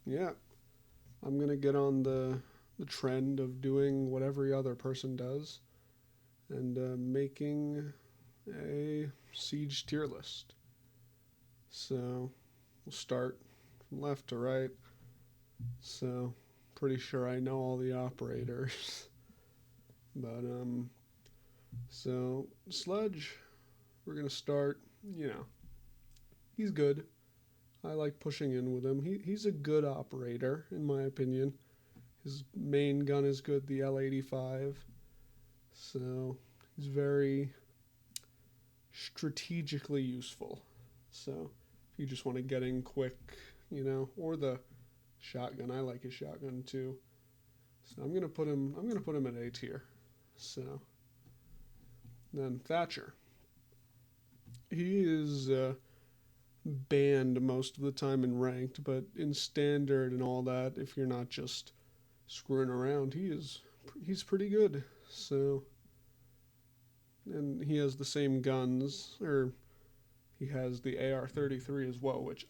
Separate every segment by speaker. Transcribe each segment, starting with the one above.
Speaker 1: Yeah, I'm gonna get on the trend of doing what every other person does and making a siege tier list. So we'll start from left to right. So pretty sure I know all the operators, but so Sludge, we're gonna start. You know, he's good. I like pushing in with him. He's a good operator in my opinion. His main gun is good, the L85. So he's very strategically useful. So if you just want to get in quick, or the shotgun. I like his shotgun too. So I'm gonna put him. I'm gonna put him at A tier. So then Thatcher. He is banned most of the time in ranked, but in standard and all that, if you're not just screwing around, he's pretty good. So and he has the same guns, or he has the AR-33 as well, which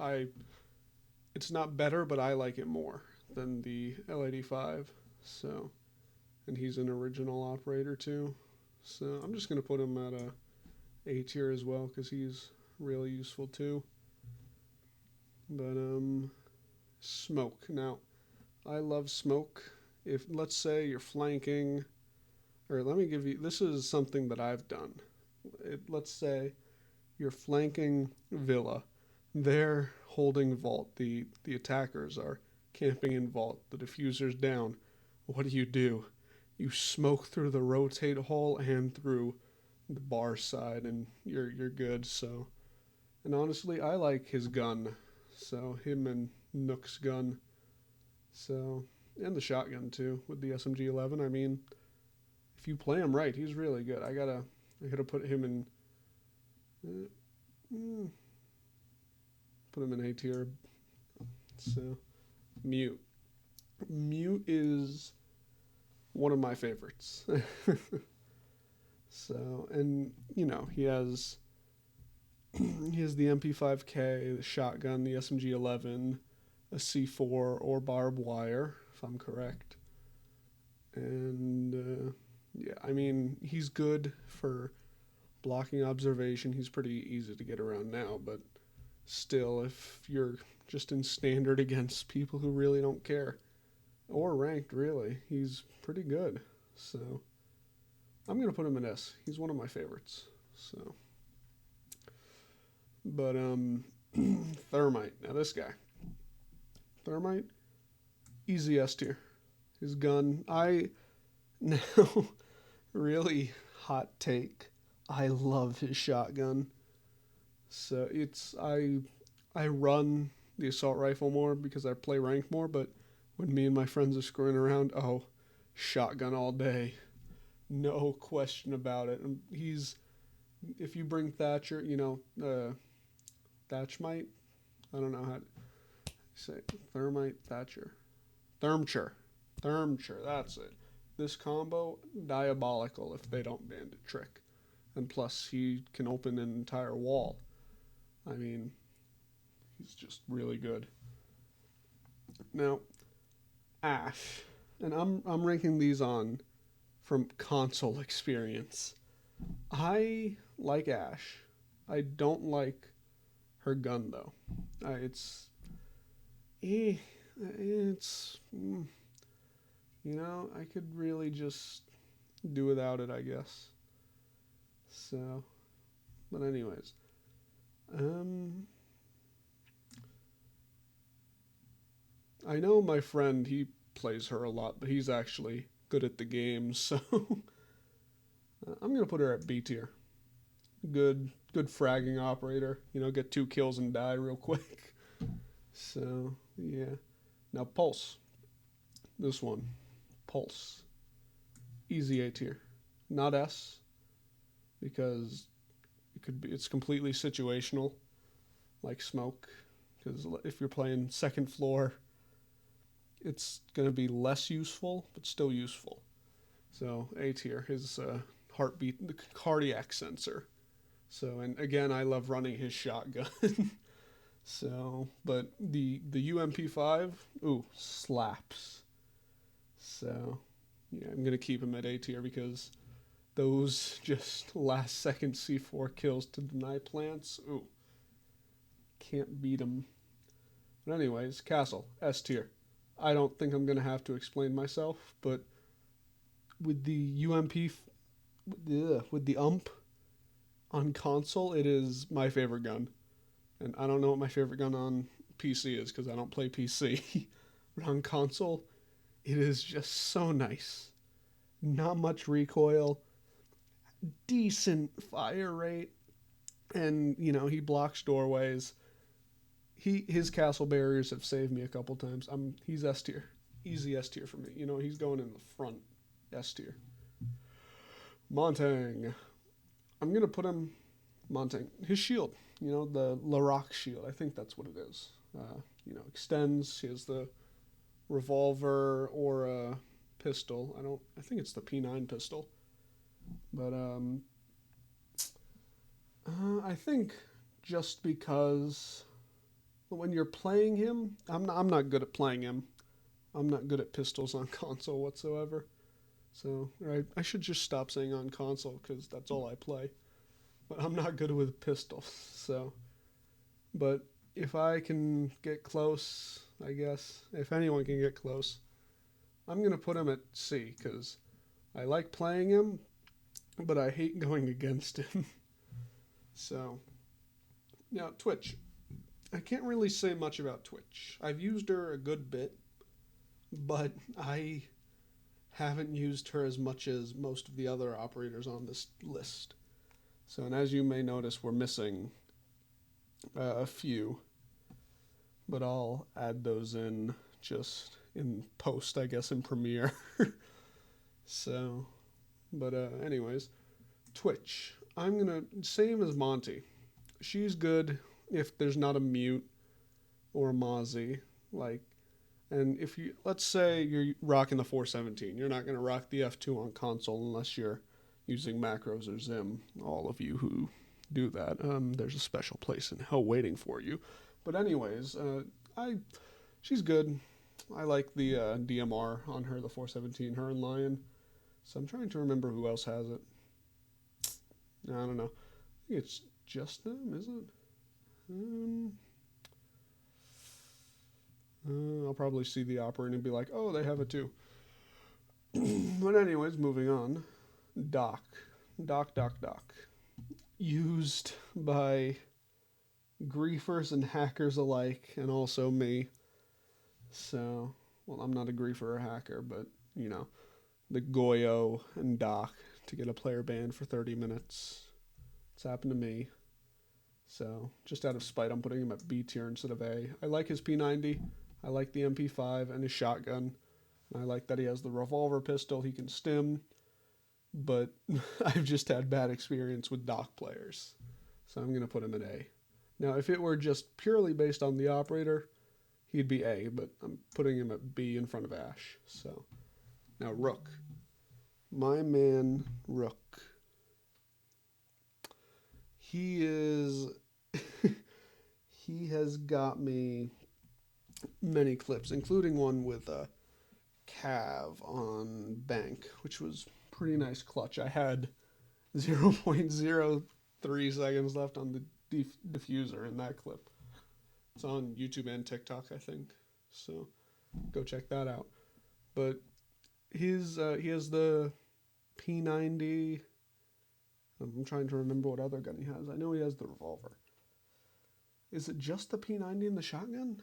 Speaker 1: it's not better, but I like it more than the L85. So and he's an original operator too. So I'm just gonna put him at A tier as well because he's really useful too. But smoke. Now I love smoke. If let's say you're flanking, or let me give you. This is something that I've done. Let's say you're flanking Villa. They're holding vault. The attackers are camping in vault. The diffuser's down. What do? You smoke through the rotate hole and through the bar side, and you're good. So, and honestly, I like his gun. So him and Nook's gun. So and the shotgun too with the SMG 11. I mean, if you play him right, he's really good. I gotta put him in. Uh, mm, put him in A tier. So mute. Mute is one of my favorites. So and he has the MP5K, the shotgun, the SMG 11, a C4 or barbed wire, if I'm correct. And yeah, I mean, he's good for blocking observation. He's pretty easy to get around now, but still, if you're just in standard against people who really don't care, or ranked, really, he's pretty good. So I'm going to put him in S. He's one of my favorites. So, but Thermite. Now this guy, Thermite, easy S tier. His gun, I now really hot take. I love his shotgun. So I run the assault rifle more because I play rank more, but when me and my friends are screwing around, oh, shotgun all day. No question about it. And he's if you bring Thatcher, Thatchmite. I don't know how to say it. Thermite Thatcher. Thermcher. Thermcher, that's it. This combo, diabolical if they don't bandit trick. And plus, he can open an entire wall. I mean, he's just really good. Now, Ash, and I'm ranking these on from console experience. I like Ash. I don't like her gun though. Eh, it's I could really just do without it, I guess. So, but anyways, um, I know my friend he plays her a lot, but he's actually good at the game, so I'm gonna put her at B tier. Good fragging operator. Get 2 kills and die real quick. So yeah. Now Pulse. This one, Pulse, easy A tier, not S because it's completely situational, like Smoke. Because if you're playing second floor, it's gonna be less useful, but still useful. So A tier, his heartbeat, the cardiac sensor. So and again, I love running his shotgun. So, but the UMP5, ooh, slaps. So, yeah, I'm gonna keep him at A tier because those just last second C4 kills to deny plants, ooh, can't beat them. But anyways, Castle, S tier. I don't think I'm gonna have to explain myself, but with the UMP, with the UMP on console, it is my favorite gun. And I don't know what my favorite gun on PC is because I don't play PC. But on console, it is just so nice. Not much recoil, decent fire rate, and he blocks doorways. His castle barriers have saved me a couple times. He's S tier, easy S tier for me. He's going in the front, S tier. Montang, I'm gonna put him Montang. His shield, the Laroque shield. I think that's what it is. Extends. He has the revolver or a pistol. I think it's the P9 pistol. But I think just because when you're playing him, I'm not good at playing him. I'm not good at pistols on console whatsoever. So I should just stop saying on console because that's all I play. But I'm not good with pistols. So, but if I can get close, I guess if anyone can get close, I'm gonna put him at C because I like playing him, but I hate going against him. So, now Twitch. I can't really say much about Twitch. I've used her a good bit, but I haven't used her as much as most of the other operators on this list. So, and as you may notice, we're missing a few, but I'll add those in just in post, I guess, in Premiere. So, but anyways, Twitch. I'm gonna same as Monty. She's good if there's not a mute or a Mozzie, and if you let's say you're rocking the 417, you're not gonna rock the F2 on console unless you're using macros or Zim. All of you who do that, there's a special place in hell waiting for you. But anyways, she's good. I like the DMR on her, the 417, her and Lion. So I'm trying to remember who else has it. I don't know. I think it's just them, is it? I'll probably see the operator and be like, oh, they have it too. But anyways, moving on. Doc. Doc. Used by griefers and hackers alike, and also me. So, well, I'm not a griefer or hacker, but, the Goyo and Doc to get a player banned for 30 minutes. It's happened to me. So, just out of spite, I'm putting him at B tier instead of A. I like his P90. I like the MP5 and his shotgun. I like that he has the revolver pistol. He can stim. But I've just had bad experience with Doc players. So I'm going to put him at A. Now, if it were just purely based on the operator, he'd be A, but I'm putting him at B in front of Ash. So, now Rook. My man, Rook. He is... he has got me many clips, including one with Cav on Bank, which was pretty nice clutch. I had 0.03 seconds left on the diffuser in that clip. It's on YouTube and TikTok, I think. So go check that out. But he has the P90. I'm trying to remember what other gun he has. I know he has the revolver. Is it just the P90 and the shotgun?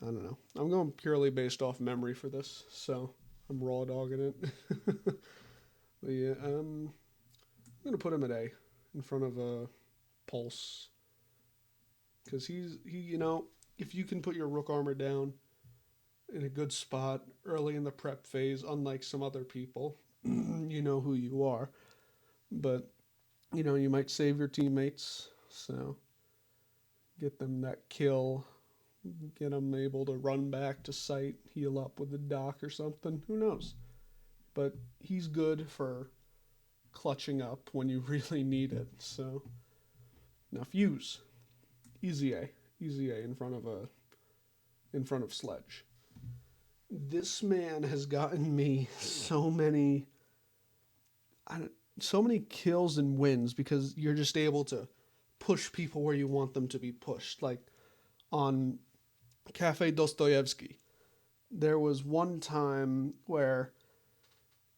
Speaker 1: I don't know. I'm going purely based off memory for this, so I'm raw dogging it. But yeah, I'm gonna put him at A in front of a Pulse, because he if you can put your Rook armor down in a good spot early in the prep phase, unlike some other people, you know who you are. But you might save your teammates, so get them that kill. Get them able to run back to site, heal up with the Doc or something. Who knows? But he's good for clutching up when you really need it. So, Now Fuse, easy A in front of Sledge. This man has gotten me so many kills and wins because you're just able to push people where you want them to be pushed. Like on Cafe Dostoevsky, there was one time where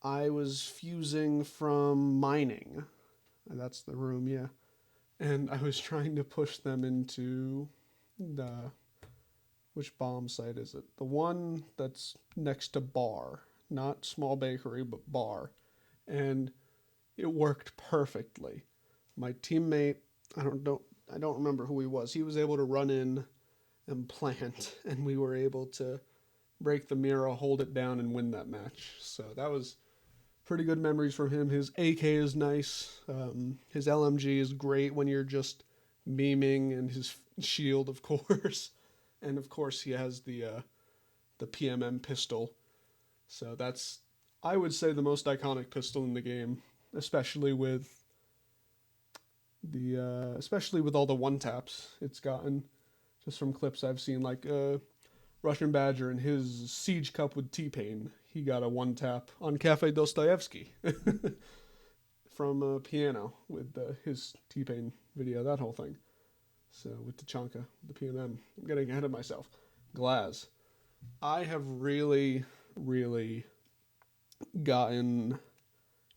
Speaker 1: I was fusing from mining. That's the room, yeah. And I was trying to push them into the, which bomb site is it? The one that's next to bar, not small bakery, but bar. And it worked perfectly. My teammate, I don't remember who he was. He was able to run in and plant, and we were able to break the mirror, hold it down, and win that match. So that was pretty good memories from him. His AK is nice. His LMG is great when you're just beaming, and his shield, of course. And of course, he has the PMM pistol. So that's, I would say, the most iconic pistol in the game, especially with all the one taps it's gotten, just from clips I've seen, like Russian Badger and his Siege Cup with T-Pain. He got a one tap on Cafe Dostoevsky from Piano with his T-Pain video, that whole thing. So with Tachanka, the PMM. I'm getting ahead of myself. Glaz. I have really, really gotten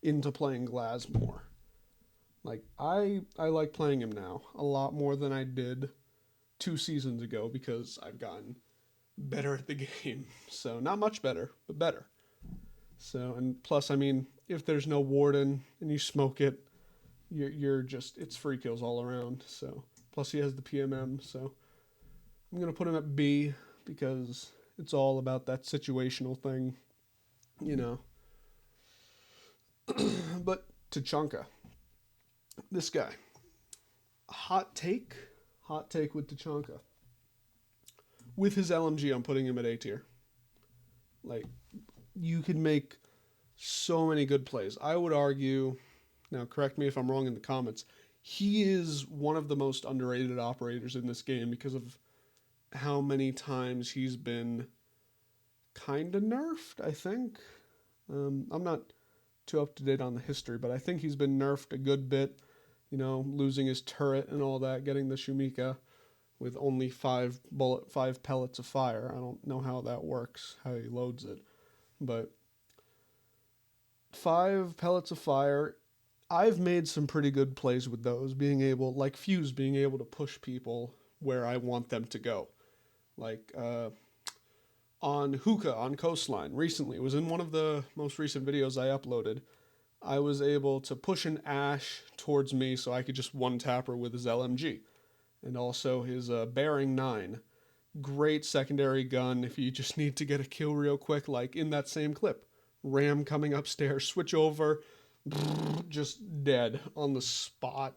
Speaker 1: into playing Glaz more. Like, I like playing him now a lot more than I did 2 seasons ago because I've gotten better at the game. So not much better, but better. So, and plus, I mean, if there's no warden and you smoke it, you're just, it's free kills all around. So plus he has the PMM. So I'm gonna put him at B because it's all about that situational thing, you know. But Tachanka, this guy, hot take with Tachanka. With his LMG, I'm putting him at A tier. Like, you could make so many good plays. I would argue, now correct me if I'm wrong in the comments, he is one of the most underrated operators in this game because of how many times he's been kind of nerfed, I think. I'm not too up to date on the history, but I think he's been nerfed a good bit, you know, losing his turret and all that, getting the Shumika with only 5 pellets of fire. I don't know how that works, how he loads it, but 5 pellets of fire. I've made some pretty good plays with those, being able, like Fuse, being able to push people where I want them to go. Like on Hookah on Coastline recently, it was in one of the most recent videos I uploaded. I was able to push an Ash towards me so I could just one-tap her with his LMG. And also his Bearing 9. Great secondary gun if you just need to get a kill real quick, like in that same clip. Ram coming upstairs, switch over, just dead on the spot.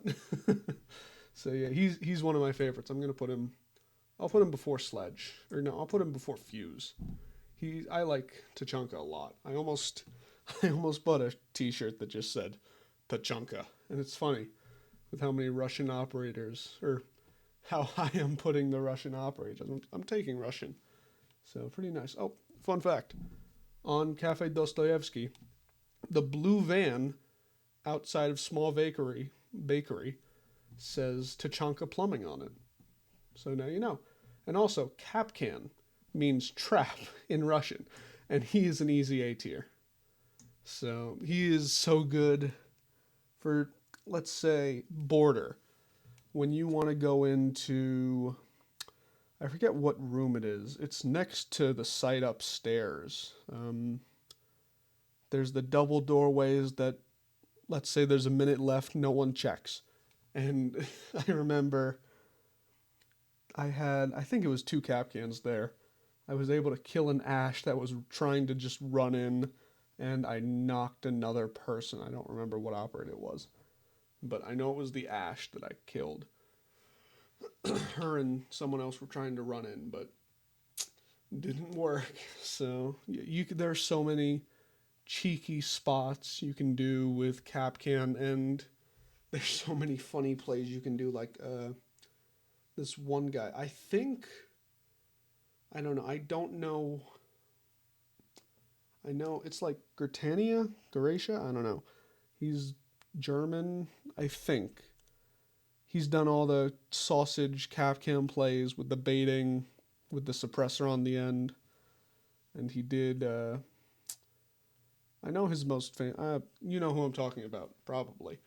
Speaker 1: So yeah, he's one of my favorites. I'll put him before Sledge. Or no, I'll put him before Fuse. I like Tachanka a lot. I almost bought a t-shirt that just said Tachanka. And it's funny with how many Russian operators, or how high I'm putting the Russian operators. I'm taking Russian. So pretty nice. Oh, fun fact. On Cafe Dostoevsky, the blue van outside of Small Bakery says Tachanka Plumbing on it. So now you know. And also, Kapkan means trap in Russian. And he is an easy A tier. So he is so good for, let's say, border. When you want to go into, I forget what room it is. It's next to the site upstairs. There's the double doorways that, let's say there's a minute left, no one checks. And I remember I think it was 2 Kapkans there. I was able to kill an Ash that was trying to just run in, and I knocked another person. I don't remember what operator it was, but I know it was the Ash that I killed. Her and someone else were trying to run in, but didn't work. So there's so many cheeky spots you can do with Kapkan, and there's so many funny plays you can do. Like this one guy, I don't know. I don't know. I know it's like Gertania, Garatia. I don't know. He's German, I think. He's done all the sausage calf cam plays with the baiting, with the suppressor on the end, and he did. I know his most you know who I'm talking about, probably.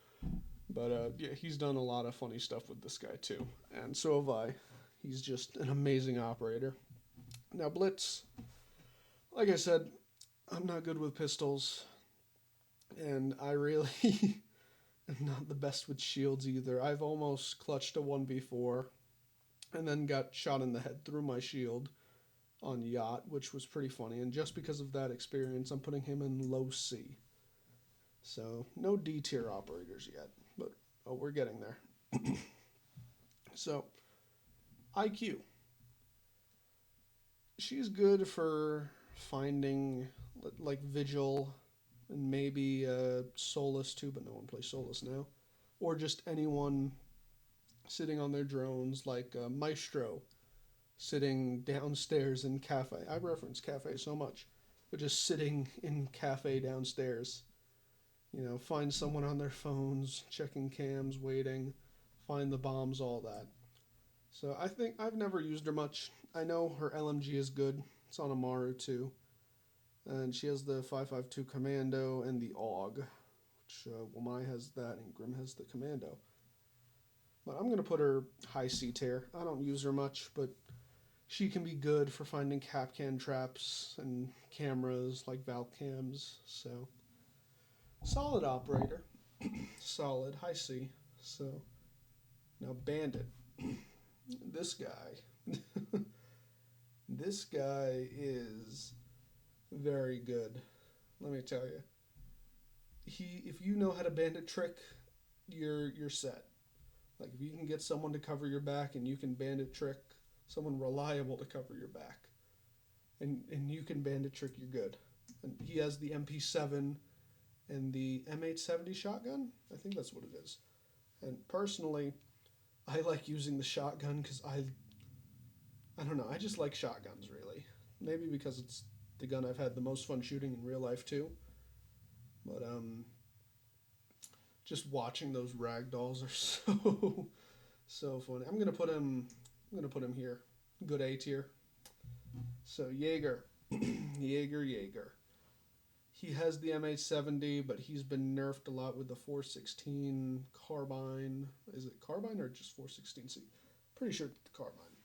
Speaker 1: But yeah, he's done a lot of funny stuff with this guy too, and so have I. He's just an amazing operator. Now Blitz, like I said, I'm not good with pistols, and I really am not the best with shields either. I've almost clutched a 1v4 and then got shot in the head through my shield on Yacht, which was pretty funny. And just because of that experience, I'm putting him in low C. So no D tier operators yet, but we're getting there. So IQ. She's good for finding like Vigil and maybe Solus too, but no one plays Solus now. Or just anyone sitting on their drones like Maestro sitting downstairs in cafe. I reference cafe so much, but just sitting in cafe downstairs. You know, find someone on their phones, checking cams, waiting, find the bombs, all that. So I think I've never used her much. I know her LMG is good. It's on Amaru too. And she has the 552 Commando and the AUG, which Wamai has that and Grim has the Commando. But I'm going to put her high C tier. I don't use her much, but she can be good for finding Capcan traps and cameras like Valcams. So, solid operator. Solid, high C. So, now Bandit. This guy. This guy is very good. Let me tell you. If you know how to bandit trick, you're set. Like if you can get someone to cover your back and you can bandit trick someone reliable to cover your back, and you can bandit trick, you're good. And he has the MP7 and the M870 shotgun. I think that's what it is. And personally, I like using the shotgun because I don't know. I just like shotguns really. Maybe because it's the gun I've had the most fun shooting in real life too. But just watching those ragdolls are so funny. I'm gonna put him here. Good A tier. So Jaeger, Jaeger. He has the M870, but he's been nerfed a lot with the 416 carbine. Is it carbine or just 416C? Pretty sure it's the carbine.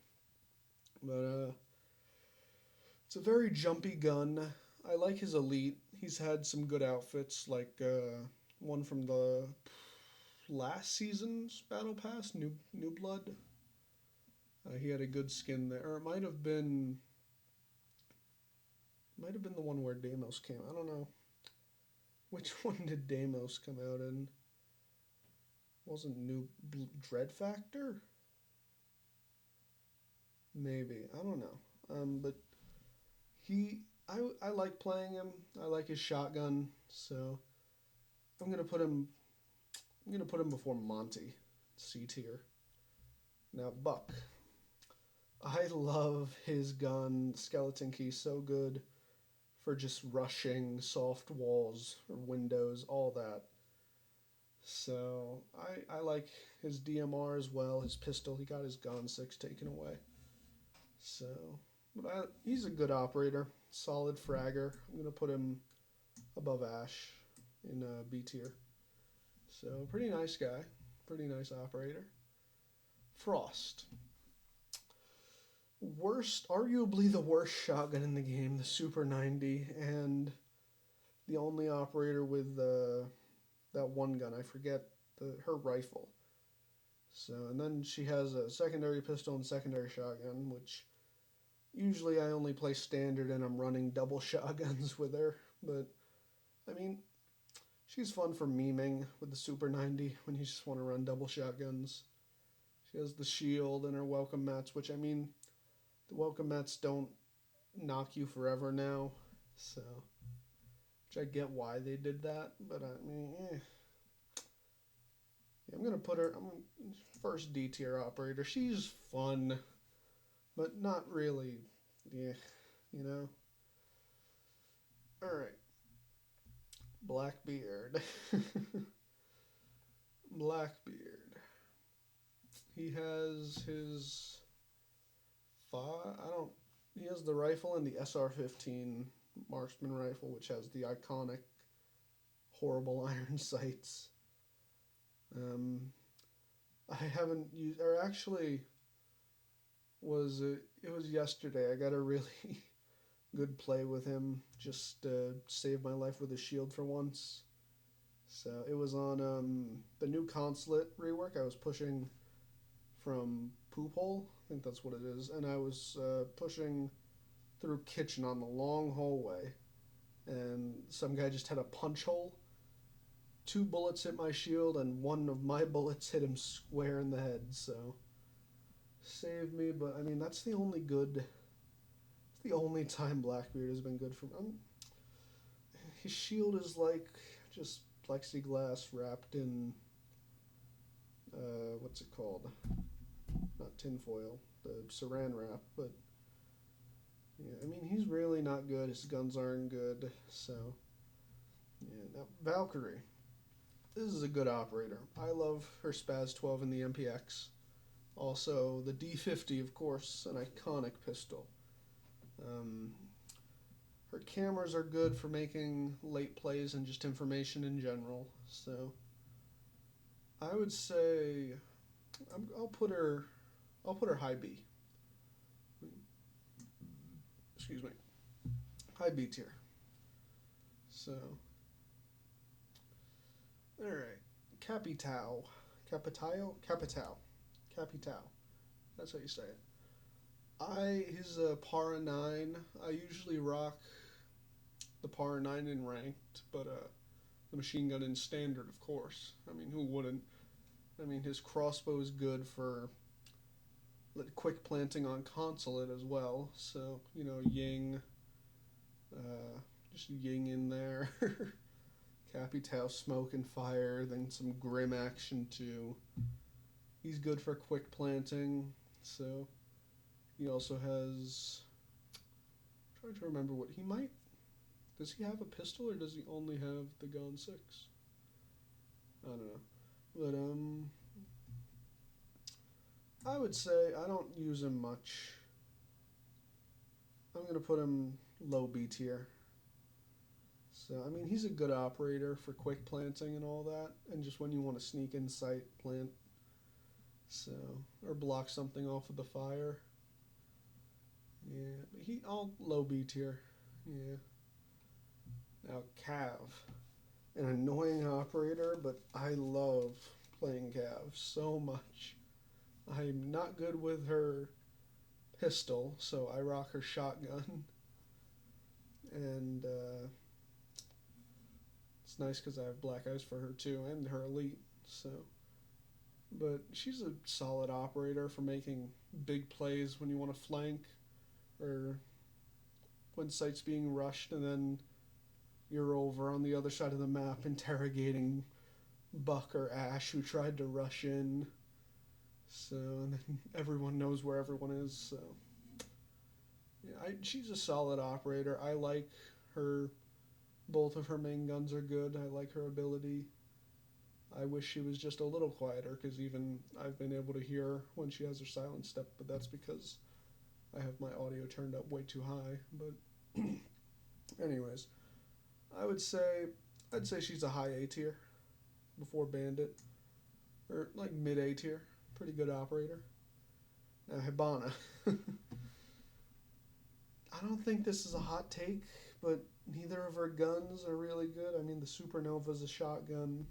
Speaker 1: But it's a very jumpy gun. I like his elite. He's had some good outfits, like one from the last season's battle pass, New Blood. He had a good skin there. Or it might have been the one where Deimos came. I don't know. Which one did Deimos come out in? Wasn't Dread Factor? Maybe. I don't know. But I like playing him. I like his shotgun. So I'm gonna put him before Monty, C tier. Now Buck. I love his gun, Skeleton Key, so good for just rushing soft walls or windows, all that. So I like his DMR as well, his pistol. He got his Gon 6 taken away. So, but he's a good operator, solid fragger. I'm going to put him above Ash in B tier. So, pretty nice guy, pretty nice operator. Frost. Arguably the worst shotgun in the game, the Super 90, and the only operator with that one gun. I forget her rifle. So, and then she has a secondary pistol and secondary shotgun, which usually I only play standard and I'm running double shotguns with her. But, I mean, she's fun for memeing with the Super 90 when you just want to run double shotguns. She has the shield and her welcome mats, which, I mean, the welcome mats don't knock you forever now. So, which I get why they did that, but I mean, I'm gonna put her. I'm first D tier operator. She's fun, but not really. Yeah, you know. All right, Blackbeard. Blackbeard. He has his five. I don't. He has the rifle and the SR-15 marksman rifle, which has the iconic horrible iron sights. Um, I haven't used, or actually, it was yesterday. I got a really good play with him. Just saved my life with a shield for once. So it was on the new consulate rework. I was pushing from Poop Hole. I think that's what it is. And I was pushing through Kitchen on the long hallway. And some guy just had a punch hole. Two bullets hit my shield, and one of my bullets hit him square in the head. So saved me. But I mean, that's the only good. It's the only time Blackbeard has been good for me. His shield is like just plexiglass wrapped in what's it called? Not tinfoil, the saran wrap. But yeah, I mean, he's really not good. His guns aren't good. So yeah, now Valkyrie. This is a good operator. I love her Spaz 12 in the MPX. Also, the D50, of course, an iconic pistol. Um, Her cameras are good for making late plays and just information in general. So I would say I'll put her high B. Excuse me, high B tier. So all right, Capitao, Capitao. That's how you say it. He's a Para 9. I usually rock the Para 9 in ranked, but the machine gun in standard, of course. I mean, who wouldn't? I mean, his crossbow is good for quick planting on consulate as well. So, you know, Ying, uh, just Ying in there. Capitao, smoke and fire, then some grim action too. He's good for quick planting. So, he also has. I'm trying to remember what he might. Does he have a pistol or does he only have the gun 6? I don't know. But I would say I don't use him much. I'm gonna put him low B tier. So I mean he's a good operator for quick planting and all that, and just when you want to sneak in sight, plant. So or block something off of the fire. Yeah, but he all low B tier. Yeah. Now Cav, an annoying operator, but I love playing Cav so much. I'm not good with her pistol, so I rock her shotgun, and it's nice because I have black eyes for her too, and her elite. So, but she's a solid operator for making big plays when you want to flank, or when site's being rushed, and then you're over on the other side of the map interrogating Buck or Ash who tried to rush in. So and then everyone knows where everyone is. So yeah, she's a solid operator. I like her. Both of her main guns are good. I like her ability. I wish she was just a little quieter because even I've been able to hear when she has her silent step, but that's because I have my audio turned up way too high. But anyways, I would say I'd say she's a high A tier before Bandit, or like mid A tier. Pretty good operator. Now Hibana. I don't think this is a hot take, but neither of her guns are really good. I mean, the Supernova's a shotgun.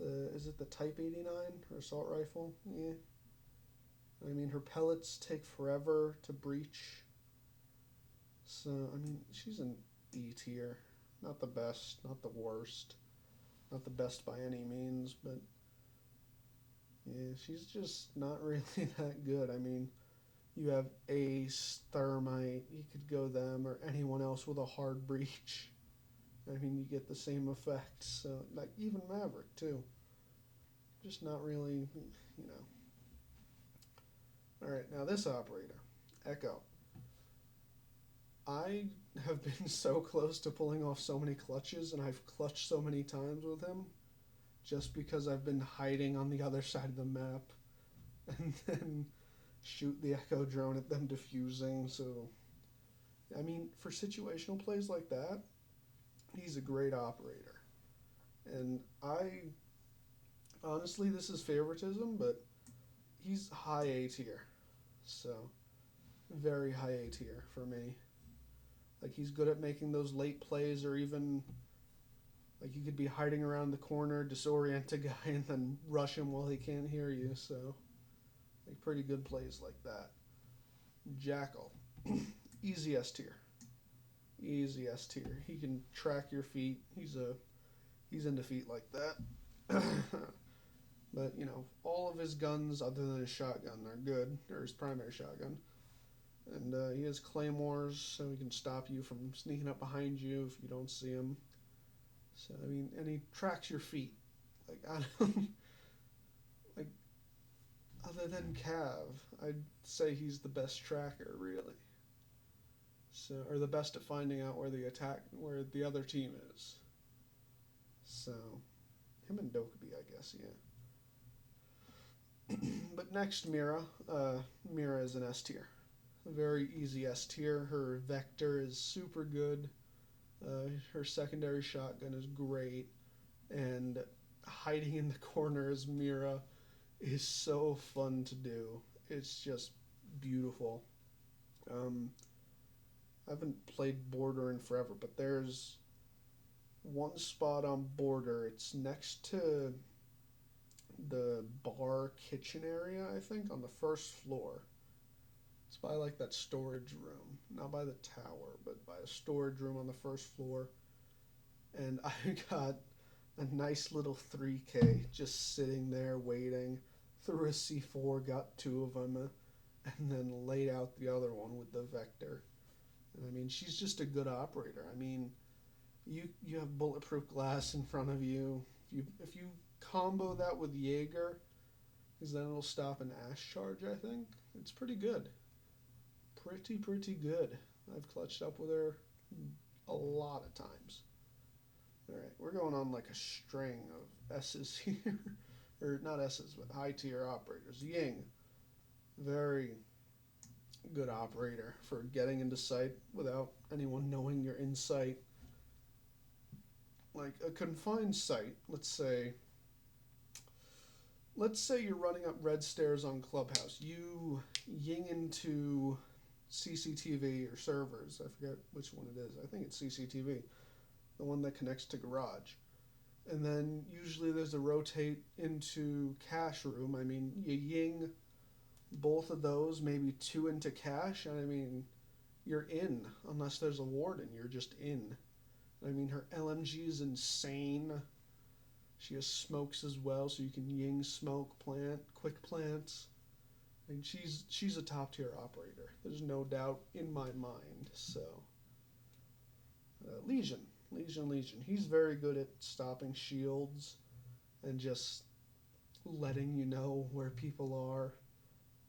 Speaker 1: Is it the Type 89 or assault rifle? Yeah. I mean, her pellets take forever to breach. So, I mean, she's an E tier. Not the best, not the worst. Not the best by any means, but yeah, she's just not really that good. I mean, you have Ace, Thermite, you could go them, or anyone else with a hard breach. I mean, you get the same effect. So, like, even Maverick, too. just not really, you know. All right, now this operator, Echo. I have been so close to pulling off so many clutches, and I've clutched so many times with him just because I've been hiding on the other side of the map and then shoot the Echo drone at them defusing. So, I mean, for situational plays like that, he's a great operator. And I, honestly, this is favoritism, but he's high A tier. So, very high A tier for me. Like, he's good at making those late plays, or even like you could be hiding around the corner, disorient a guy, and then rush him while he can't hear you. So, like, pretty good plays like that. Jackal, easy S tier. Easy S tier. He can track your feet. He's into feet like that. But you know, all of his guns other than his shotgun are good, or his primary shotgun. And he has claymores, so he can stop you from sneaking up behind you if you don't see him. So I mean, and he tracks your feet. Like I don't like other than Cav, I'd say he's the best tracker really. So or the best at finding out where the other team is. So him and Dokkaebi, I guess, yeah. But next, Mira. Mira is an S tier. A very easy S tier. Her vector is super good. Her secondary shotgun is great. And hiding in the corner as Mira is so fun to do. It's just beautiful. I haven't played Border in forever, but there's one spot on Border. It's next to the bar kitchen area, I think, on the first floor. It's by like that storage room, not by the tower, but by a storage room on the first floor. And I got a nice little 3K just sitting there waiting. Threw a C4, got two of them, and then laid out the other one with the Vector. And I mean, she's just a good operator. I mean, you have bulletproof glass in front of you. If you combo that with Jaeger, because then it'll stop an Ash charge, I think. It's pretty good. Pretty good. I've clutched up with her a lot of times. Alright, we're going on like a string of S's here. Or not S's, but high tier operators. Ying, very good operator for getting into sight without anyone knowing you're in sight. Like a confined site, let's say you're running up red stairs on Clubhouse. You ying into CCTV or servers. I forget which one it is. I think it's CCTV, the one that connects to garage. And then usually there's a rotate into cache room. I mean, you ying both of those, maybe two into cache, and I mean, you're in. Unless there's a warden, you're just in. I mean, her LMG is insane. She has smokes as well, so you can ying smoke, plant, quick plants. I mean, she's a top tier operator. There's no doubt in my mind. So, Legion. He's very good at stopping shields and just letting you know where people are.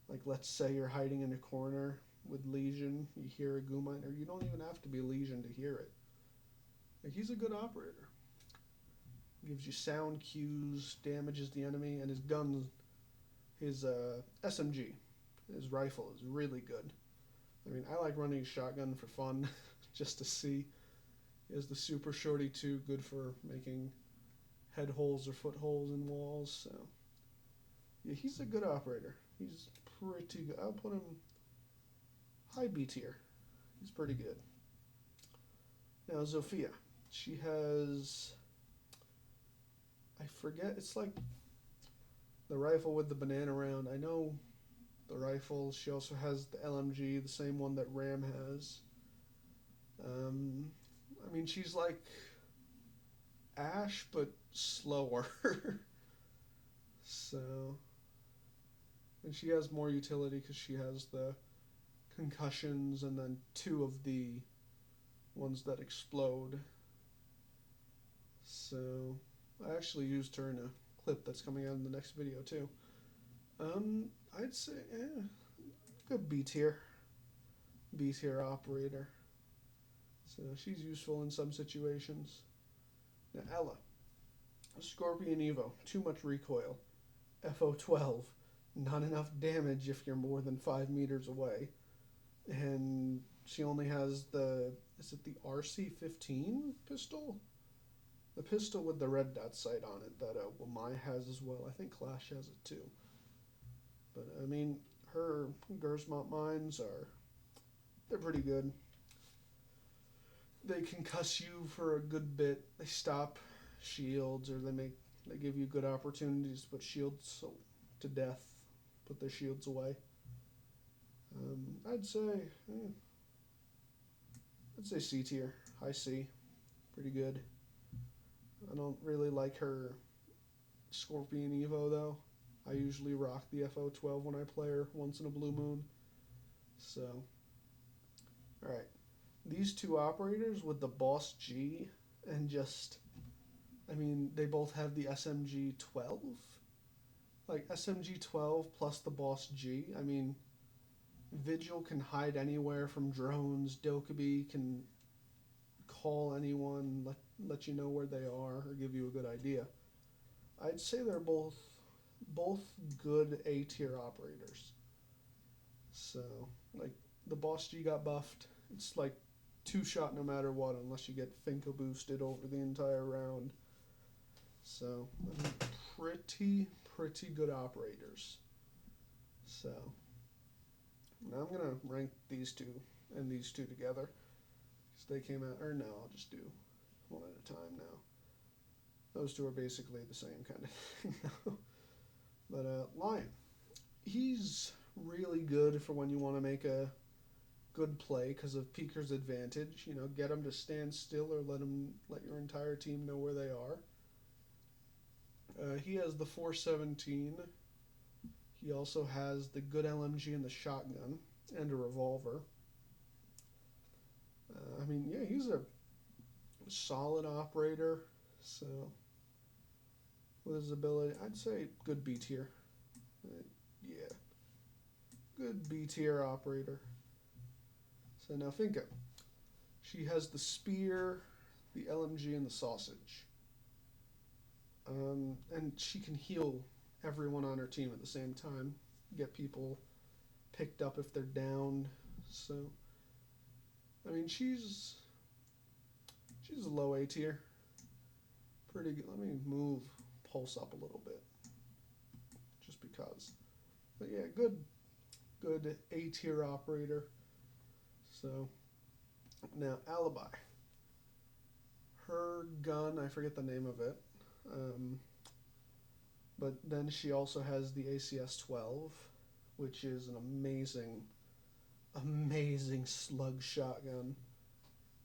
Speaker 1: Like, let's say you're hiding in a corner with Legion, you hear a Goomine, or you don't even have to be Legion to hear it. Like, he's a good operator. Gives you sound cues, damages the enemy, and his gun, his SMG, his rifle is really good. I mean, I like running a shotgun for fun, just to see. He has the Super Shorty 2, good for making head holes or foot holes in walls. So, yeah, he's a good operator. He's pretty good. I'll put him high B tier. He's pretty good. Now, Zofia. She has, I forget, it's like the rifle with the banana round. I know the rifle. She also has the LMG, the same one that Ram has. I mean, she's like Ash, but slower. So, and she has more utility because she has the concussions and then two of the ones that explode. So, I actually used her in a clip that's coming out in the next video too. I'd say good B tier operator. So she's useful in some situations. Now Ela, Scorpion Evo, too much recoil. FO12, not enough damage if you're more than 5 meters away. And she only has is it the RC-15 pistol? The pistol with the red dot sight on it that Wamai has as well. I think Clash has it too. But I mean, her Gersmont mines they're pretty good. They concuss you for a good bit. They stop shields, or they give you good opportunities to put shields to death, put their shields away. I'd say C tier, high C, pretty good. I don't really like her Scorpion Evo though. I usually rock the FO12 when I play her once in a blue moon. So, alright. These two operators with the Boss G and they both have the SMG 12. Like, SMG 12 plus the Boss G. I mean, Vigil can hide anywhere from drones. Dokkaebi can call anyone, let you know where they are, or give you a good idea. I'd say they're both good A tier operators. So, like, the Boss G got buffed. It's like 2-shot no matter what, unless you get Finka boosted over the entire round. So, pretty good operators. So, now I'm gonna rank these two and these two together, because they came out. Or no, I'll just do one at a time now. Those two are basically the same kind of thing. But Lion, he's really good for when you want to make a good play because of Peeker's advantage. Get him to stand still or let your entire team know where they are. He has the 417. He also has the good LMG and the shotgun and a revolver. He's a solid operator. So, with his ability, I'd say good B tier. Good B tier operator. So now Finka. She has the spear, the LMG, and the sausage. And she can heal everyone on her team at the same time. Get people picked up if they're downed. So, she's a low A tier. Pretty good. Let me move Pulse up a little bit, just because. But yeah, good A tier operator. So now Alibi. Her gun, I forget the name of it. But then she also has the ACS-12, which is an amazing slug shotgun.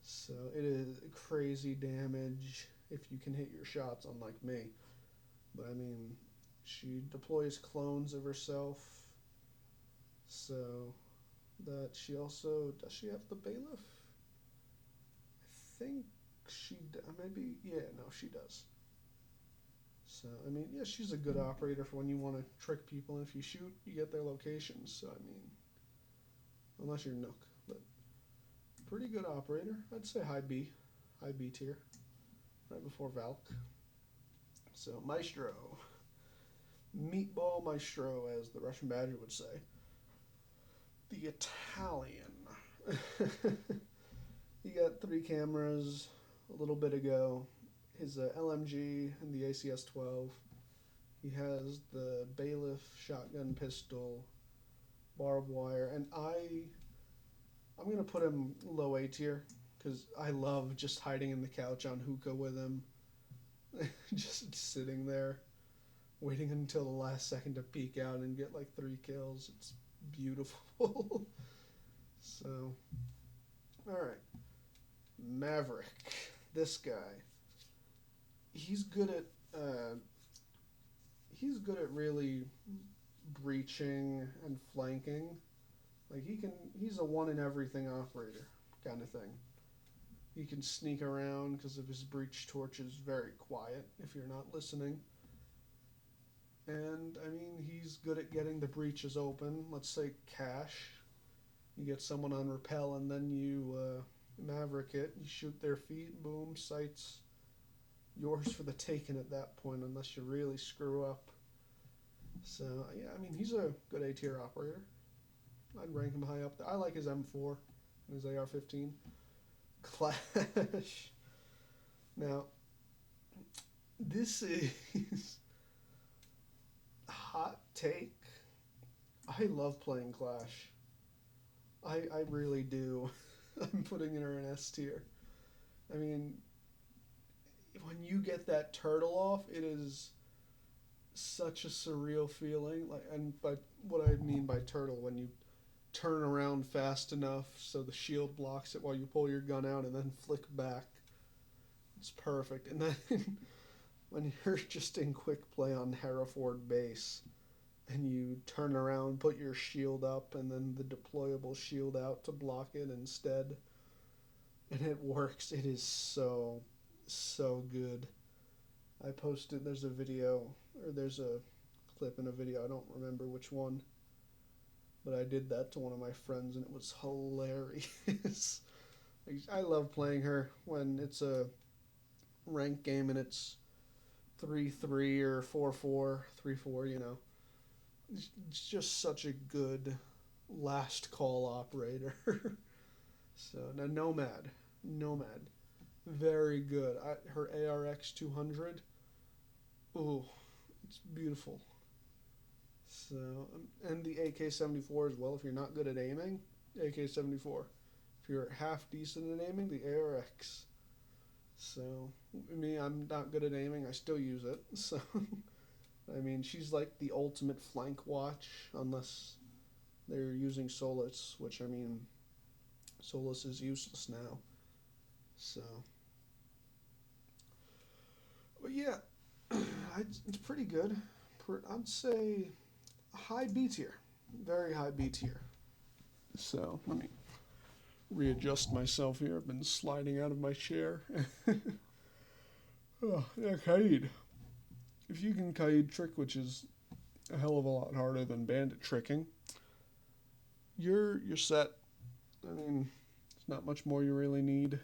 Speaker 1: So it is crazy damage if you can hit your shots, unlike me. But she deploys clones of herself. So that she also, does she have the bailiff? I think she she does. So she's a good operator for when you want to trick people, and if you shoot, you get their locations. So unless you're Nook, but pretty good operator. I'd say high B tier, right before Valk. So Maestro, Meatball Maestro, as the Russian Badger would say. The Italian. He got 3 cameras a little bit ago. His LMG and the ACS-12. He has the Bailiff shotgun pistol, barbed wire, and I'm going to put him low A tier because I love just hiding in the couch on hookah with him. Just sitting there, waiting until the last second to peek out and get like 3 kills. It's beautiful. So, alright. Maverick. This guy. He's good at really breaching and flanking. Like he's a one in everything operator kind of thing. He can sneak around because of his breach torch is very quiet if you're not listening. And I mean, he's good at getting the breaches open. Let's say cash. You get someone on repel, and then you maverick it. You shoot their feet. Boom, sights yours for the taking at that point, unless you really screw up. So yeah, I mean, he's a good A tier operator. I'd rank him high up there. I like his M4 and his AR-15. Clash. Now, this is hot take. I love playing Clash. I really do. I'm putting her in S tier. I mean, when you get that turtle off, it is such a surreal feeling. Like, and but what I mean by turtle, when you turn around fast enough so the shield blocks it while you pull your gun out and then flick back, it's perfect. And then when you're just in quick play on Hereford base and you turn around, put your shield up, and then the deployable shield out to block it instead, and it works. It is so good. I posted, there's a video, or there's a clip in a video, I don't remember which one, but I did that to one of my friends and it was hilarious. I love playing her when it's a ranked game and it's 3-3 or 4-4, 3-4, you know. It's just such a good last call operator. So, now Nomad. Very good. Her ARX 200. Ooh, it's beautiful. So, and the AK 74 as well. If you're not good at aiming, AK 74. If you're half decent at aiming, the ARX. So, me, I'm not good at aiming. I still use it. So, I mean, she's like the ultimate flank watch, unless they're using Solus, which I mean, Solus is useless now. So, but yeah, it's pretty good. I'd say high B tier, very high B tier. So let me readjust myself here. I've been sliding out of my chair. Oh, yeah, Kaid. If you can Kaid trick, which is a hell of a lot harder than bandit tricking, you're set. I mean, it's not much more you really need.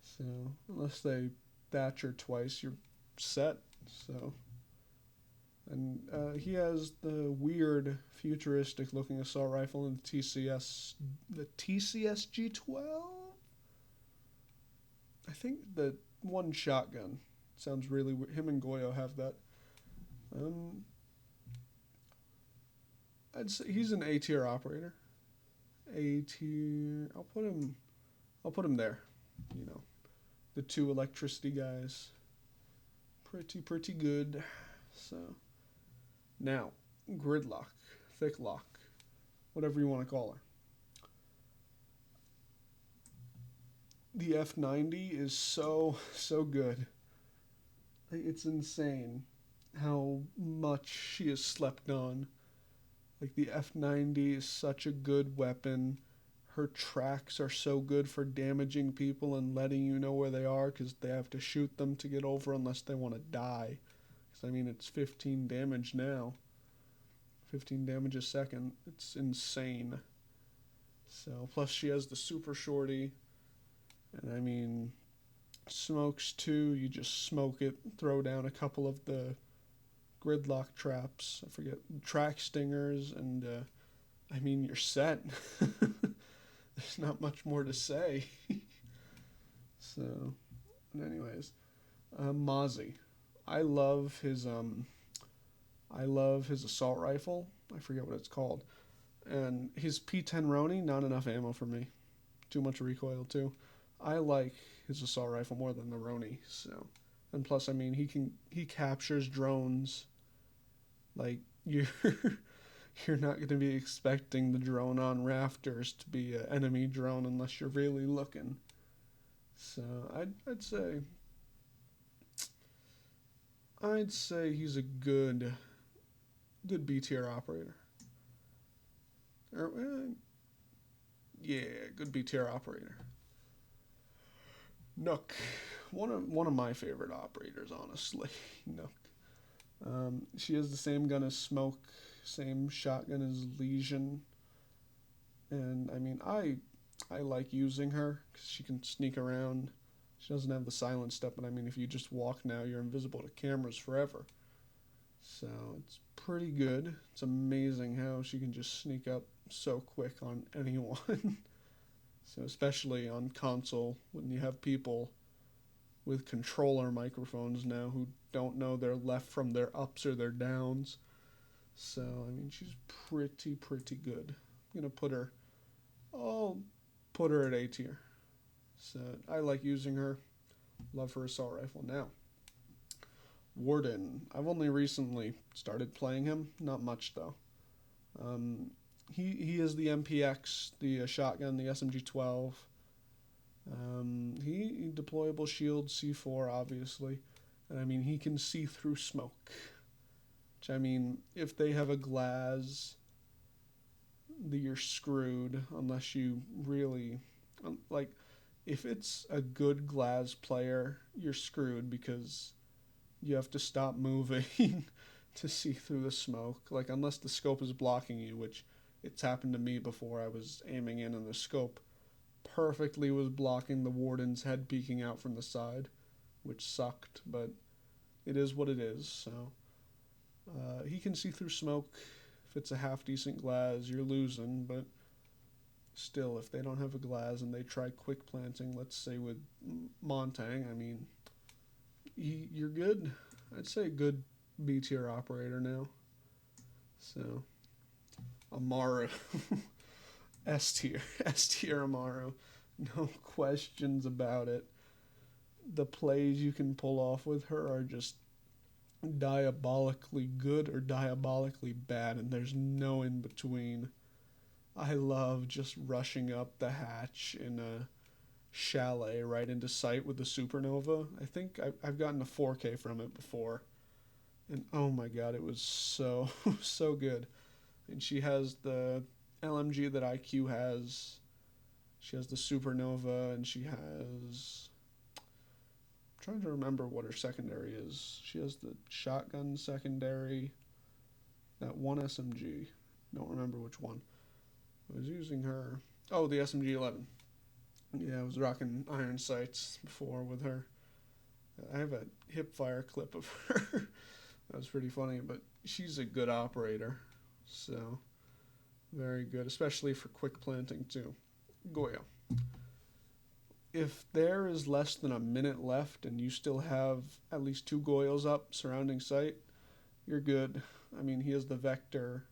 Speaker 1: So unless they Thatcher twice, you're set. So, and he has the weird futuristic looking assault rifle in the TCS G12. I think the one shotgun sounds really weird. Him and Goyo have that. Um, I'd say he's an A tier operator. A tier. I'll put him there. You know, the two electricity guys. Pretty good. So now, Gridlock, Thicklock, whatever you want to call her. The F90 is so good. It's insane how much she is slept on. Like, the F90 is such a good weapon. Her tracks are so good for damaging people and letting you know where they are because they have to shoot them to get over unless they want to die. Because, I mean, it's 15 damage now. 15 damage a second. It's insane. So, plus she has the super shorty. And, I mean, smokes too. You just smoke it, throw down a couple of the gridlock traps. I forget, track stingers, and, I mean, you're set. There's not much more to say. So, anyways, Mozzie. I love his assault rifle. I forget what it's called. And his P10 Roni, not enough ammo for me. Too much recoil too. I like his assault rifle more than the Roni. So, and plus, I mean, he captures drones. Like, you're you're not going to be expecting the drone on rafters to be an enemy drone unless you're really looking. So I'd say he's a good B tier operator. Or, yeah, good B tier operator. Nook, one of my favorite operators, honestly. Nook. She has the same gun as Smoke, same shotgun as Lesion, and I mean I like using her because she can sneak around. She doesn't have the silent step, but I mean if you just walk now, you're invisible to cameras forever. So it's pretty good. It's amazing how she can just sneak up so quick on anyone. So especially on console when you have people with controller microphones now who don't know their left from their ups or their downs. So I mean she's pretty good. I'm gonna I'll put her at A tier. So I like using her. Love her assault rifle. Now Warden. I've only recently started playing him. Not much though. Um, he is the MPX, the shotgun, the SMG-12. He deployable shield C4 obviously, and I mean he can see through smoke. Which I mean, if they have a glass, you're screwed unless you really like. If it's a good glass player, you're screwed because you have to stop moving to see through the smoke. Like unless the scope is blocking you, which it's happened to me before. I was aiming in and the scope perfectly was blocking the warden's head peeking out from the side, which sucked, but it is what it is. So he can see through smoke. If it's a half decent glass, you're losing, but still, if they don't have a glass and they try quick planting, let's say with Montang, I mean, you're good. I'd say a good B tier operator now. So, Amaru. S tier. S tier Amaru. No questions about it. The plays you can pull off with her are just diabolically good or diabolically bad, and there's no in between. I love just rushing up the hatch in a chalet right into sight with the supernova. I think I've gotten a 4K from it before, and oh my god, it was so so good. And she has the LMG that IQ has. She has the supernova, and she has. I'm trying to remember what her secondary is. She has the shotgun secondary. That one SMG. Don't remember which one. I was using her. Oh, the SMG 11. Yeah, I was rocking iron sights before with her. I have a hip fire clip of her. That was pretty funny, but she's a good operator. So, very good, especially for quick planting, too. Goyo. If there is less than a minute left and you still have at least 2 Goyos up surrounding sight, you're good. I mean, he has the Vector.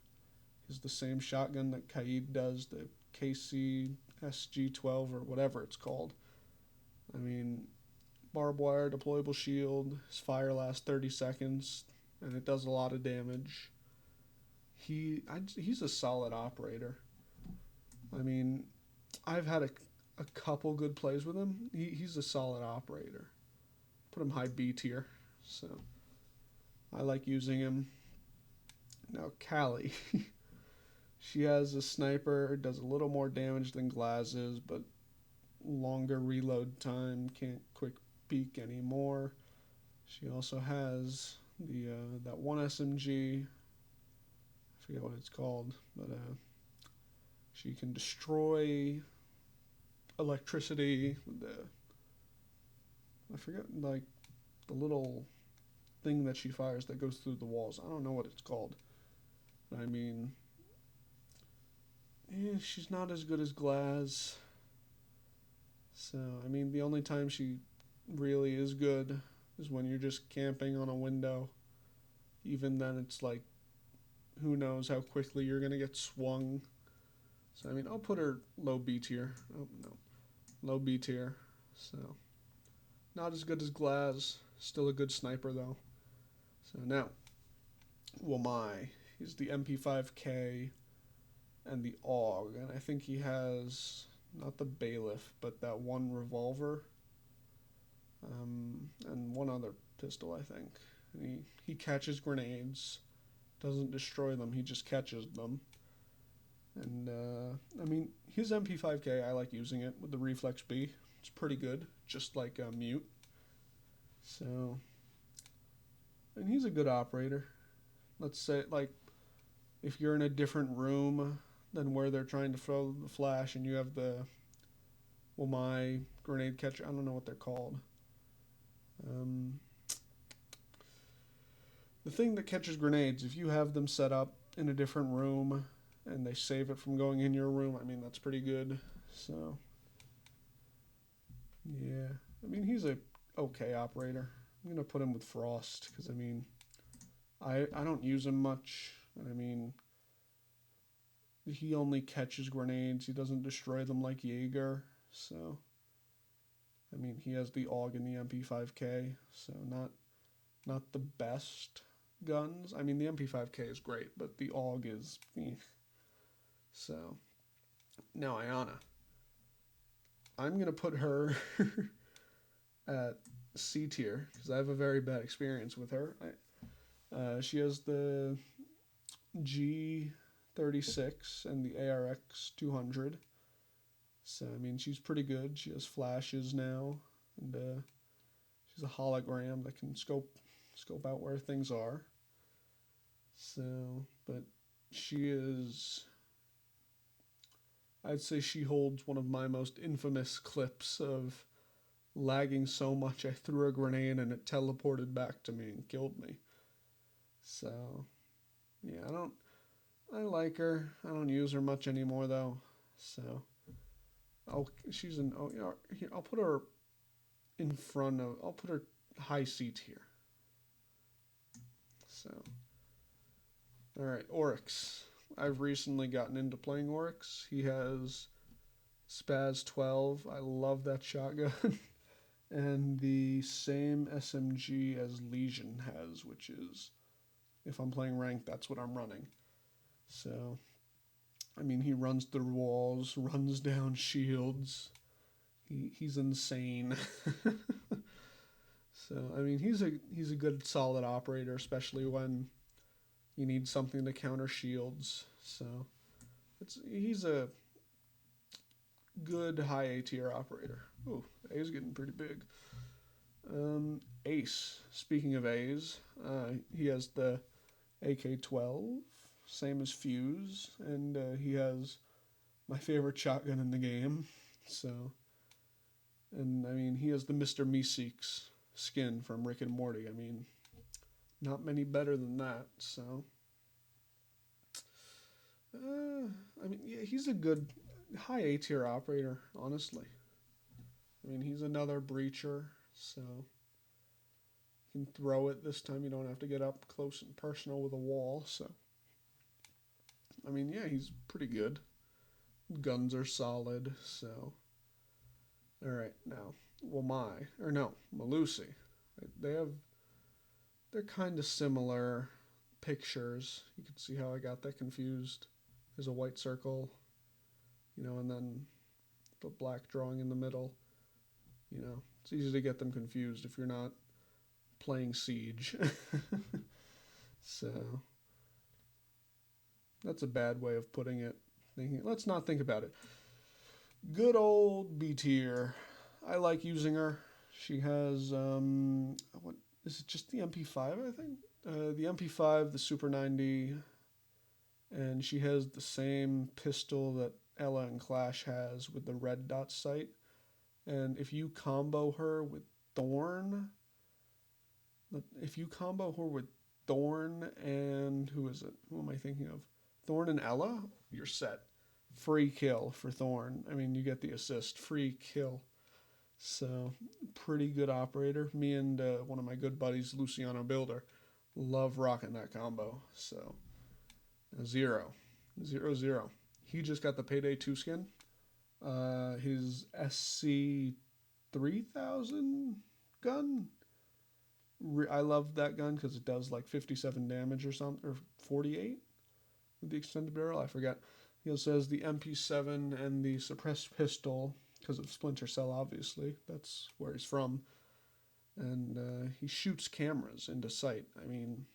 Speaker 1: He's the same shotgun that Kaid does, the KC SG-12 or whatever it's called. I mean, barbed wire, deployable shield. His fire lasts 30 seconds, and it does a lot of damage. He's a solid operator. I mean, I've had a couple good plays with him. He's a solid operator. Put him high B tier, so I like using him. Now, Callie. She has a sniper, does a little more damage than Glazes, but longer reload time, can't quick peek anymore. She also has the that one SMG, I forget what it's called, but she can destroy electricity with the, I forget, like the little thing that she fires that goes through the walls. I don't know what it's called. I mean, she's not as good as Glaz. So, I mean, the only time she really is good is when you're just camping on a window. Even then, it's like, who knows how quickly you're going to get swung. So, I mean, I'll put her low B tier. Oh, no. Low B tier. So, not as good as Glaz. Still a good sniper, though. So, now, Wamai. He's the MP5K and the AUG. And I think he has, not the Bailiff, but that one revolver. And one other pistol, I think. And he catches grenades. Doesn't destroy them, he just catches them. And, I mean, his MP5K, I like using it with the Reflex B. It's pretty good, just like Mute. So, and he's a good operator. Let's say, like, if you're in a different room than where they're trying to throw the flash and you have my grenade catcher, I don't know what they're called. Um, the thing that catches grenades, if you have them set up in a different room and they save it from going in your room, I mean, that's pretty good. So, yeah. I mean, he's a okay operator. I'm going to put him with Frost because, I mean, I don't use him much. I mean, he only catches grenades. He doesn't destroy them like Jaeger. So, I mean, he has the AUG and the MP5K. So, not the best guns. I mean, the MP5K is great, but the AUG is So, now Ayana. I'm going to put her at C tier because I have a very bad experience with her. She has the G36 and the ARX 200. So, I mean, she's pretty good. She has flashes now, and she's a hologram that can scope out where things are. So, but she is, I'd say she holds one of my most infamous clips of lagging so much I threw a grenade and it teleported back to me and killed me. So, yeah, I like her. I don't use her much anymore though. So, here, I'll put her I'll put her high C tier. So, all right, Oryx. I've recently gotten into playing Oryx. He has Spaz 12. I love that shotgun. And the same SMG as Legion has, which is, if I'm playing ranked, that's what I'm running. So, I mean, he runs through walls, runs down shields. He's insane. So, I mean, he's a good solid operator, especially when you need something to counter shields. So, he's a good high A tier operator. Ooh, A's getting pretty big. Ace. Speaking of A's, he has the AK-12, same as Fuse, and he has my favorite shotgun in the game. So, and I mean, he has the Mr. Meeseeks skin from Rick and Morty. I mean, not many better than that. So, I mean, yeah, he's a good high A tier operator, honestly. I mean, he's another breacher, so you can throw it this time. You don't have to get up close and personal with a wall. So, I mean, yeah, he's pretty good. Guns are solid. So, all right, now Melusi. They're kind of similar pictures. You can see how I got that confused. There's a white circle, and then the black drawing in the middle. It's easy to get them confused if you're not playing Siege. So that's a bad way of putting it. Let's not think about it. Good old B tier. I like using her. She has what is it? Just the MP5, I think. The MP5, the Super 90, and she has the same pistol that Ela and Clash has with the red dot sight. And if you combo her with Thorn, and who is it? Who am I thinking of? Thorn and Ela, you're set. Free kill for Thorn. I mean, you get the assist. Free kill. So, pretty good operator. Me and one of my good buddies, Luciano Builder, love rocking that combo. So, 0. He just got the Payday 2 skin. His SC 3000 gun. I love that gun because it does like 57 damage or something, or 48 with the extended barrel. I forget. He also has the MP7 and the suppressed pistol because of Splinter Cell, obviously. That's where he's from. And he shoots cameras into sight. I mean,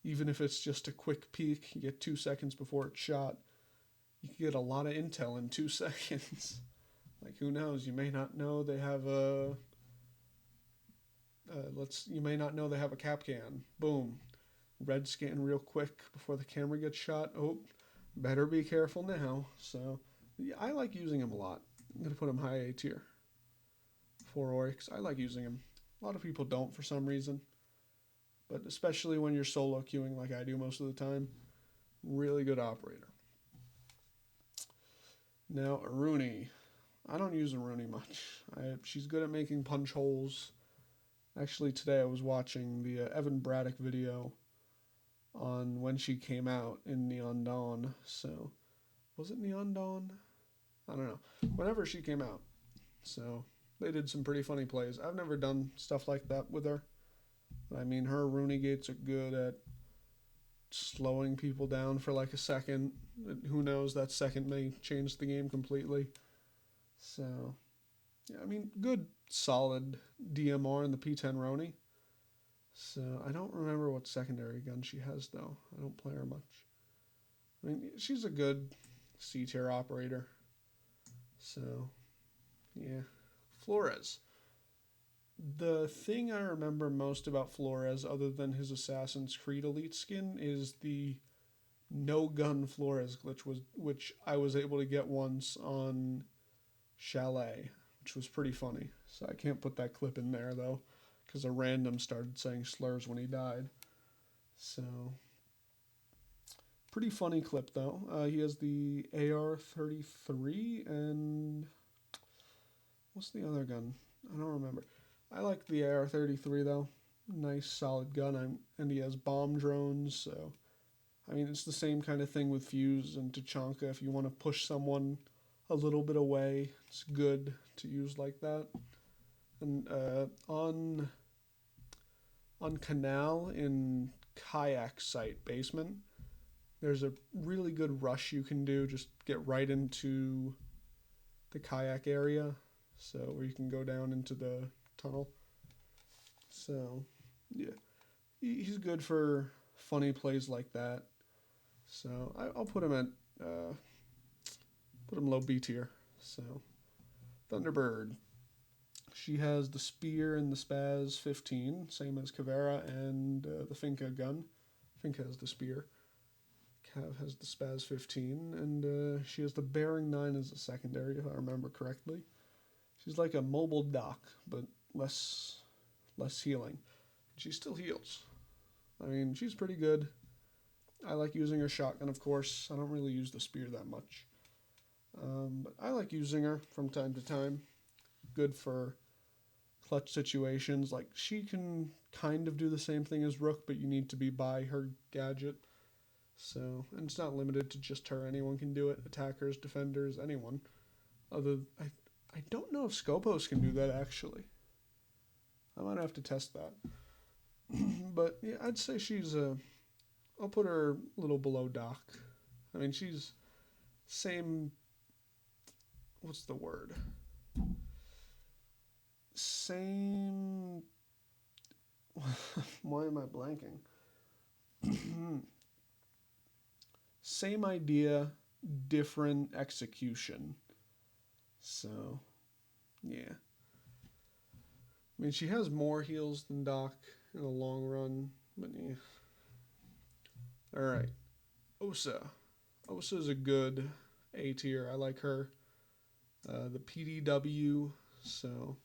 Speaker 1: even if it's just a quick peek, you get 2 seconds before it's shot. You can get a lot of intel in 2 seconds. Like, who knows? You may not know they have a You may not know they have a cap can. Boom. Red scan real quick before the camera gets shot. Oh, better be careful now. So, yeah, I like using him a lot. I'm going to put him high A tier. 4 Oryx. I like using him. A lot of people don't for some reason. But especially when you're solo queuing like I do most of the time. Really good operator. Now, Aruni. I don't use Aruni much. She's good at making punch holes. Actually, today I was watching the Evan Braddock video on when she came out in Neon Dawn. So, was it Neon Dawn? I don't know. Whenever she came out. So, they did some pretty funny plays. I've never done stuff like that with her. But I mean, her Rooney gates are good at slowing people down for like a second. Who knows, that second may change the game completely. So, yeah, I mean, good, solid DMR in the P10 Roni. So, I don't remember what secondary gun she has, though. I don't play her much. I mean, she's a good C tier operator. So, yeah. Flores. The thing I remember most about Flores, other than his Assassin's Creed Elite skin, is the no gun Flores glitch, which I was able to get once on Chalet, which was pretty funny. So I can't put that clip in there though, because a random started saying slurs when he died. So pretty funny clip though. He has the AR-33 and what's the other gun? I don't remember. I like the AR-33 though. Nice solid gun. And he has bomb drones. So I mean, it's the same kind of thing with Fuse and Tachanka. If you want to push someone a little bit away, it's good to use like that. And on Canal in Kayak site basement, there's a really good rush you can do. Just get right into the kayak area, so where you can go down into the tunnel. So yeah, he's good for funny plays like that. So I'll put him at put him low B tier. So Thunderbird. She has the spear and the spaz 15, same as Kavera and the Finka gun. Finka has the spear. Cav has the spaz 15, and she has the bearing 9 as a secondary, if I remember correctly. She's like a mobile dock, but less healing. She still heals. I mean, she's pretty good. I like using her shotgun, of course. I don't really use the spear that much. But I like using her from time to time. Good for clutch situations. Like, she can kind of do the same thing as Rook, but you need to be by her gadget. So, and it's not limited to just her. Anyone can do it. Attackers, defenders, anyone. I don't know if Scopos can do that, actually. I might have to test that. But, yeah, I'd say she's I'll put her a little below Doc. I mean, she's same... What's the word? Same... Why am I blanking? Same idea, different execution. So, yeah. I mean, she has more heals than Doc in the long run, but yeah. Alright. Osa. Osa's a good A tier. I like her. The PDW, so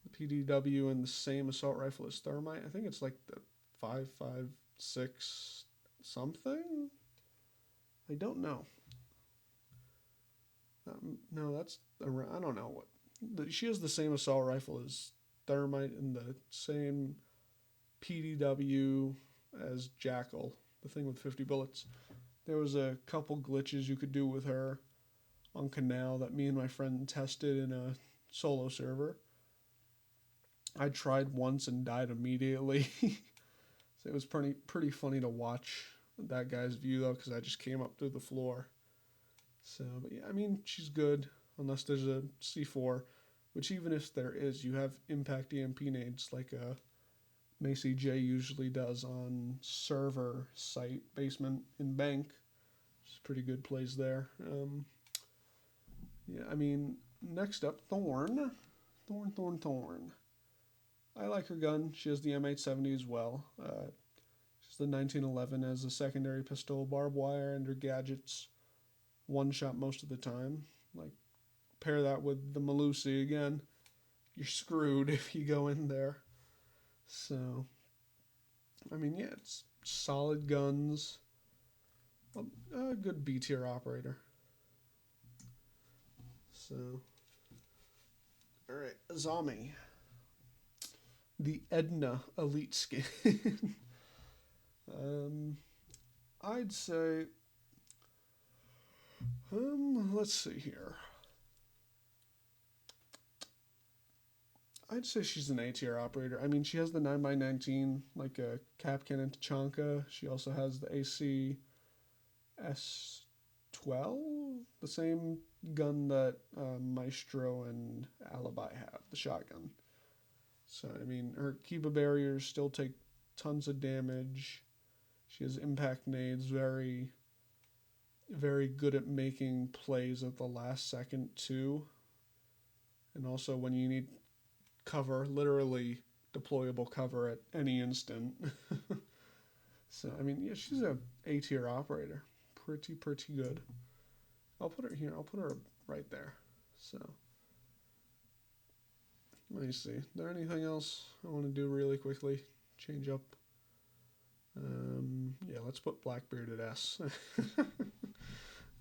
Speaker 1: the PDW and the same assault rifle as Thermite. I think it's like the 5.56 something? I don't know. No, that's I don't know what. She has the same assault rifle as Thermite and the same PDW as Jackal, the thing with 50 bullets. There was a couple glitches you could do with her on Canal that me and my friend tested in a solo server. I tried once and died immediately. So it was pretty funny to watch that guy's view though, because I just came up through the floor. So, but yeah, I mean, she's good unless there's a C4, which even if there is, you have impact EMP nades like Macy J usually does on server site basement in bank. It's pretty good plays there. Yeah, I mean, next up, Thorn. Thorn. I like her gun. She has the M870 as well. She's the 1911 as a secondary pistol, barbed wire, and her gadgets one shot most of the time. Like, pair that with the Malusi again, you're screwed if you go in there. So, I mean, yeah, it's solid guns. A good B tier operator. So, alright, Azami. The Edna Elite skin. um, I'd say, let's see here. I'd say she's an A tier operator. I mean, she has the 9x19, like a Kapkan and Tachanka. She also has the AC S12, the same gun that Maestro and Alibi have, the shotgun. So, I mean, her Kiba barriers still take tons of damage. She has impact nades, very, very good at making plays at the last second, too. And also, when you need cover, literally deployable cover at any instant. So, I mean, yeah, she's a A tier operator. Pretty good. I'll put her here. I'll put her right there. So, let me see. Is there anything else I want to do really quickly? Change up. Yeah, let's put Blackbearded S.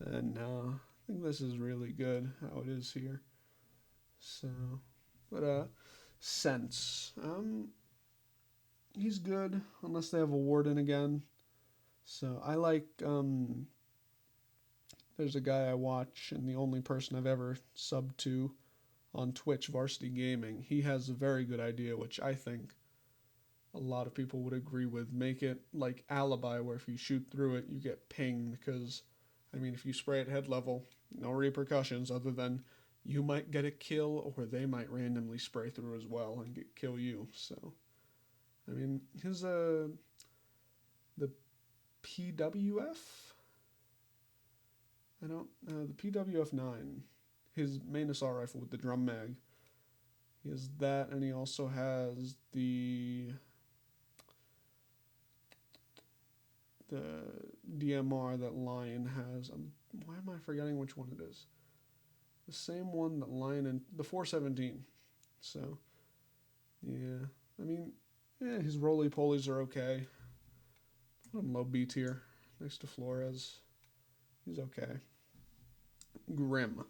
Speaker 1: And I think this is really good how it is here. So, but Sense. He's good unless they have a Warden again. So I like. There's a guy I watch, and the only person I've ever subbed to on Twitch, Varsity Gaming. He has a very good idea, which I think a lot of people would agree with. Make it like Alibi, where if you shoot through it, you get pinged. Because, I mean, if you spray at head level, no repercussions other than you might get a kill, or they might randomly spray through as well and kill you. So, I mean, his the PWF. I don't the PWF 9. His main assault rifle with the drum mag. He has that, and he also has the DMR that Lion has. Why am I forgetting which one it is? The same one that Lion and the 417. So, yeah, I mean, yeah, his roly polies are okay. Put him low B tier next to Flores. He's okay. Grim.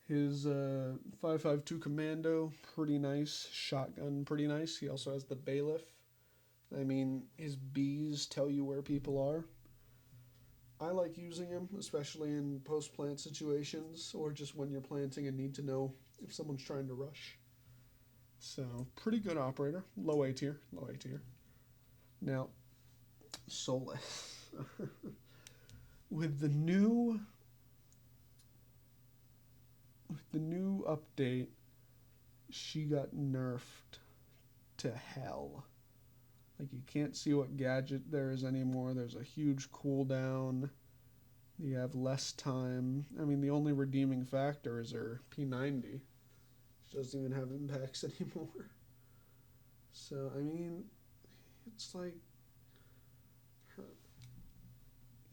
Speaker 1: His 5.52 Commando, pretty nice. Shotgun, pretty nice. He also has the Bailiff. I mean, his bees tell you where people are. I like using him, especially in post-plant situations, or just when you're planting and need to know if someone's trying to rush. So, pretty good operator. Low A tier. Low A tier. Now, Solus. With the new update, she got nerfed to hell. Like, you can't see what gadget there is anymore. There's a huge cooldown. You have less time. I mean, the only redeeming factor is her P90. She doesn't even have impacts anymore. So, I mean, it's like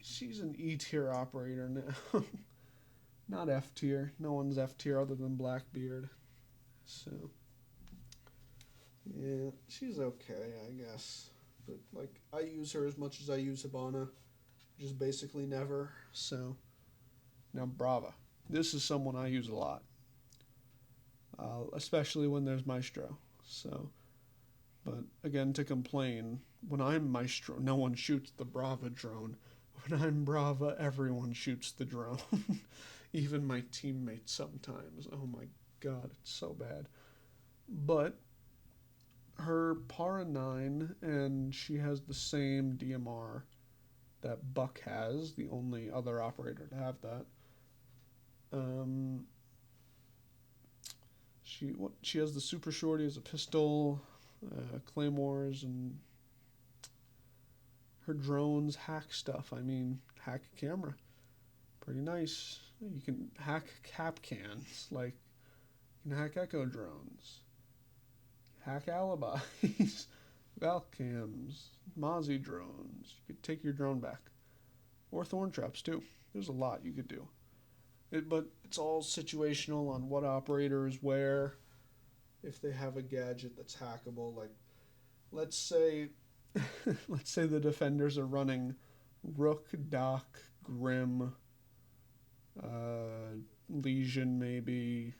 Speaker 1: she's an E tier operator now. Not F tier. No one's F tier other than Blackbeard. So, yeah, she's okay, I guess. But, like, I use her as much as I use Hibana. Just basically never. So, now Brava. This is someone I use a lot. Especially when there's Maestro. So, but again, to complain, when I'm Maestro, no one shoots the Brava drone. When I'm Brava, everyone shoots the drone. Even my teammates sometimes. Oh my god, it's so bad. But her Para 9, and she has the same DMR that Buck has, the only other operator to have that. She has the Super Shorty as a pistol, claymores, and her drones hack stuff. I mean, hack a camera, pretty nice. You can hack cap cans, like you can hack echo drones, Hack Alibis, Valcams, Mozzie drones. You could take your drone back. Or thorn traps, too. There's a lot you could do. But it's all situational on what operators where, if they have a gadget that's hackable. Like, let's say, let's say the defenders are running Rook, Doc, Grim, Legion maybe,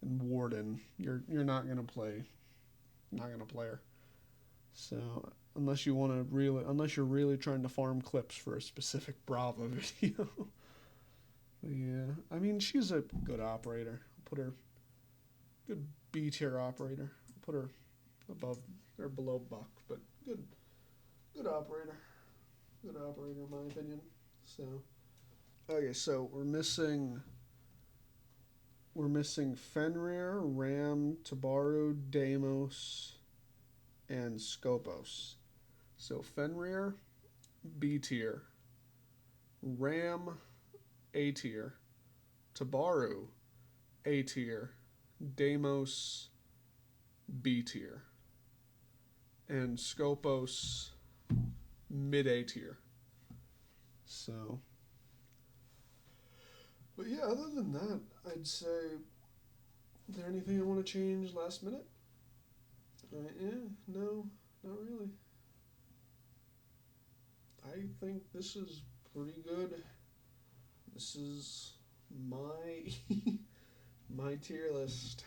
Speaker 1: and Warden. You're not gonna play her. So unless you're really trying to farm clips for a specific Brava video. Yeah, I mean she's a good operator. Put her good B tier operator. Put her above or below Buck, but good operator. Good operator in my opinion. So okay, so we're missing Fenrir, Ram, Tabaru, Deimos, and Skopos. So Fenrir, B tier. Ram, A tier. Tabaru, A tier. Deimos, B tier. And Skopos, mid A tier. So, but yeah, other than that, I'd say, is there anything I want to change last minute? No, not really. I think this is pretty good. This is my my tier list.